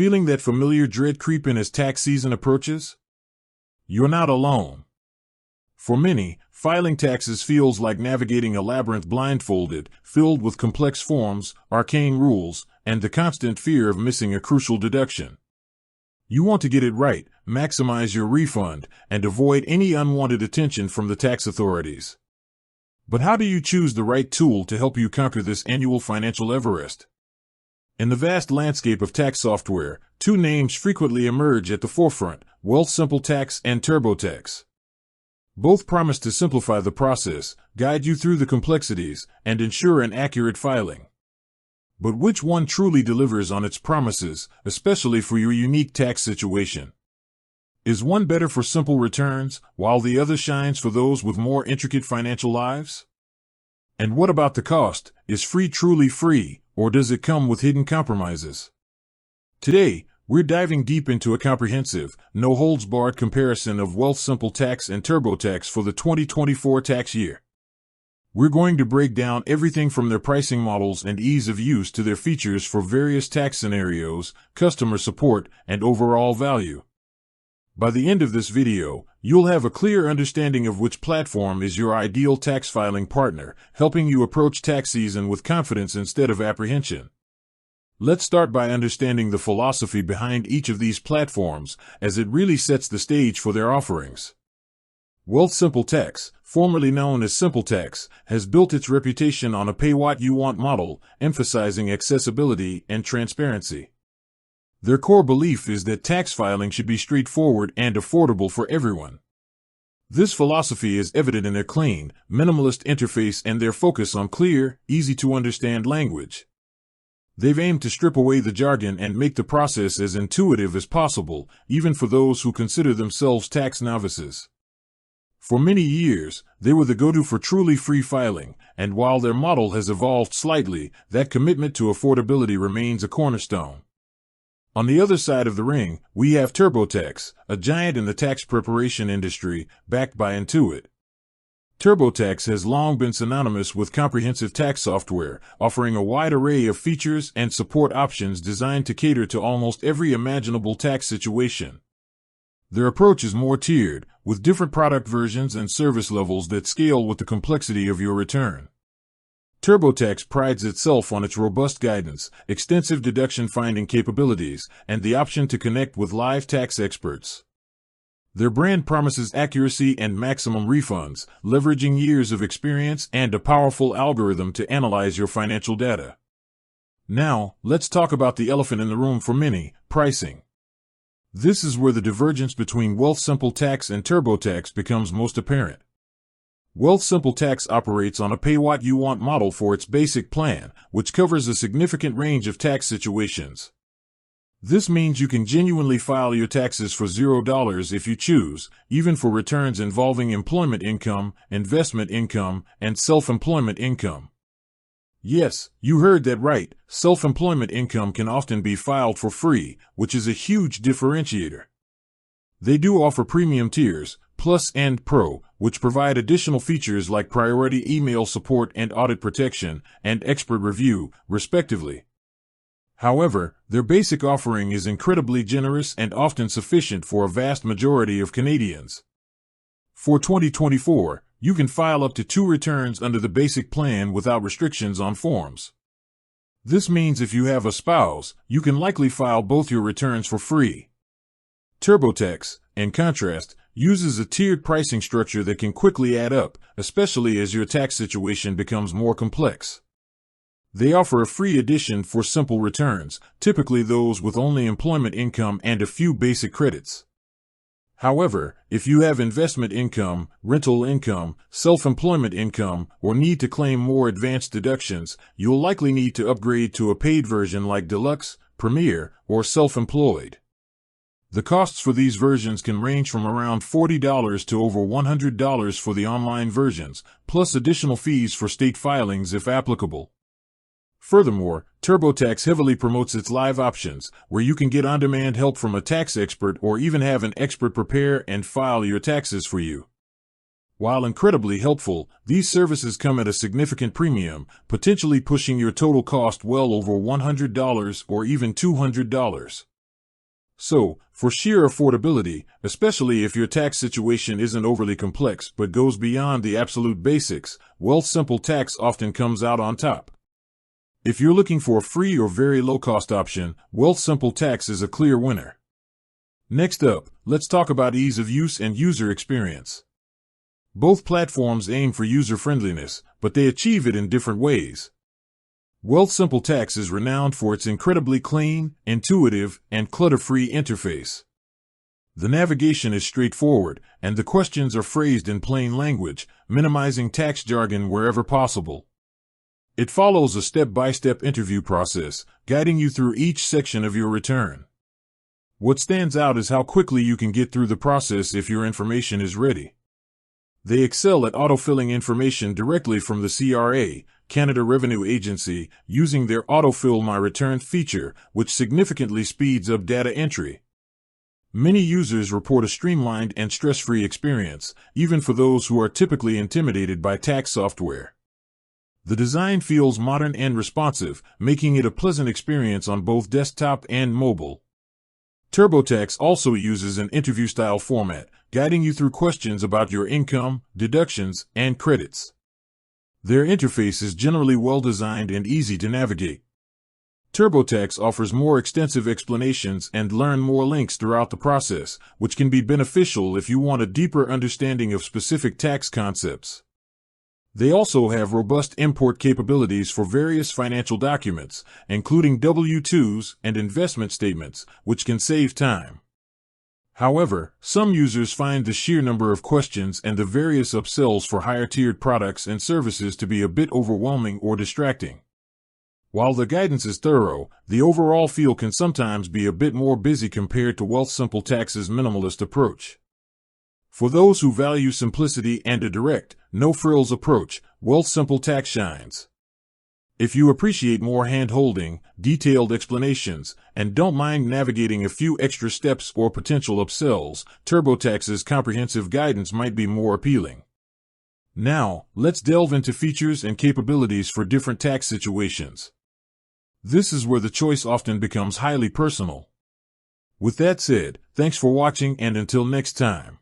Feeling that familiar dread creeping as tax season approaches? You're not alone. For many, filing taxes feels like navigating a labyrinth blindfolded, filled with complex forms, arcane rules, and the constant fear of missing a crucial deduction. You want to get it right, maximize your refund, and avoid any unwanted attention from the tax authorities. But how do you choose the right tool to help you conquer this annual financial Everest? In the vast landscape of tax software, two names frequently emerge at the forefront: Wealthsimple Tax and TurboTax. Both promise to simplify the process, guide you through the complexities, and ensure an accurate filing. But which one truly delivers on its promises, especially for your unique tax situation? Is one better for simple returns, while the other shines for those with more intricate financial lives? And what about the cost? Is free truly free, or does it come with hidden compromises? Today, we're diving deep into a comprehensive, no-holds-barred comparison of Wealthsimple Tax and TurboTax for the 2024 tax year. We're going to break down everything from their pricing models and ease of use to their features for various tax scenarios, customer support, and overall value. By the end of this video, you'll have a clear understanding of which platform is your ideal tax filing partner, helping you approach tax season with confidence instead of apprehension. Let's start by understanding the philosophy behind each of these platforms, as it really sets the stage for their offerings. Wealthsimple Tax, formerly known as Simple Tax, has built its reputation on a pay-what-you-want model, emphasizing accessibility and transparency. Their core belief is that tax filing should be straightforward and affordable for everyone. This philosophy is evident in their clean, minimalist interface and their focus on clear, easy-to-understand language. They've aimed to strip away the jargon and make the process as intuitive as possible, even for those who consider themselves tax novices. For many years, they were the go-to for truly free filing, and while their model has evolved slightly, that commitment to affordability remains a cornerstone. On the other side of the ring, we have TurboTax, a giant in the tax preparation industry, backed by Intuit. TurboTax has long been synonymous with comprehensive tax software, offering a wide array of features and support options designed to cater to almost every imaginable tax situation. Their approach is more tiered, with different product versions and service levels that scale with the complexity of your return. TurboTax prides itself on its robust guidance, extensive deduction finding capabilities, and the option to connect with live tax experts. Their brand promises accuracy and maximum refunds, leveraging years of experience and a powerful algorithm to analyze your financial data. Now, let's talk about the elephant in the room for many: pricing. This is where the divergence between Wealthsimple Tax and TurboTax becomes most apparent. Wealthsimple Tax operates on a pay-what-you-want model for its basic plan, which covers a significant range of tax situations. This means you can genuinely file your taxes for $0 if you choose, even for returns involving employment income, investment income, and self-employment income. Yes, you heard that right. Self-employment income can often be filed for free, which is a huge differentiator. They do offer premium tiers, Plus and Pro, which provide additional features like priority email support and audit protection, and expert review, respectively. However, their basic offering is incredibly generous and often sufficient for a vast majority of Canadians. For 2024, you can file up to 2 returns under the basic plan without restrictions on forms. This means if you have a spouse, you can likely file both your returns for free. TurboTax, in contrast, uses a tiered pricing structure that can quickly add up, especially as your tax situation becomes more complex. They offer a free edition for simple returns, typically those with only employment income and a few basic credits. However, if you have investment income, rental income, self-employment income, or need to claim more advanced deductions, you'll likely need to upgrade to a paid version like Deluxe, Premier, or Self-Employed. The costs for these versions can range from around $40 to over $100 for the online versions, plus additional fees for state filings if applicable. Furthermore, TurboTax heavily promotes its live options, where you can get on-demand help from a tax expert or even have an expert prepare and file your taxes for you. While incredibly helpful, these services come at a significant premium, potentially pushing your total cost well over $100 or even $200. So, for sheer affordability, especially if your tax situation isn't overly complex but goes beyond the absolute basics, Wealthsimple Tax often comes out on top. If you're looking for a free or very low-cost option, Wealthsimple Tax is a clear winner. Next up, let's talk about ease of use and user experience. Both platforms aim for user-friendliness, but they achieve it in different ways. Wealthsimple Tax is renowned for its incredibly clean, intuitive, and clutter-free interface. The navigation is straightforward, and the questions are phrased in plain language, minimizing tax jargon wherever possible. It follows a step-by-step interview process, guiding you through each section of your return. What stands out is how quickly you can get through the process if your information is ready. They excel at autofilling information directly from the CRA, Canada Revenue Agency, using their Autofill My Return feature, which significantly speeds up data entry. Many users report a streamlined and stress-free experience, even for those who are typically intimidated by tax software. The design feels modern and responsive, making it a pleasant experience on both desktop and mobile. TurboTax also uses an interview-style format, guiding you through questions about your income, deductions, and credits. Their interface is generally well-designed and easy to navigate. TurboTax offers more extensive explanations and learn more links throughout the process, which can be beneficial if you want a deeper understanding of specific tax concepts. They also have robust import capabilities for various financial documents, including W-2s and investment statements, which can save time. However, some users find the sheer number of questions and the various upsells for higher-tiered products and services to be a bit overwhelming or distracting. While the guidance is thorough, the overall feel can sometimes be a bit more busy compared to Wealthsimple Tax's minimalist approach. For those who value simplicity and a direct, no-frills approach, Wealthsimple Tax shines. If you appreciate more hand-holding, detailed explanations, and don't mind navigating a few extra steps or potential upsells, TurboTax's comprehensive guidance might be more appealing. Now, let's delve into features and capabilities for different tax situations. This is where the choice often becomes highly personal. With that said, thanks for watching, and until next time.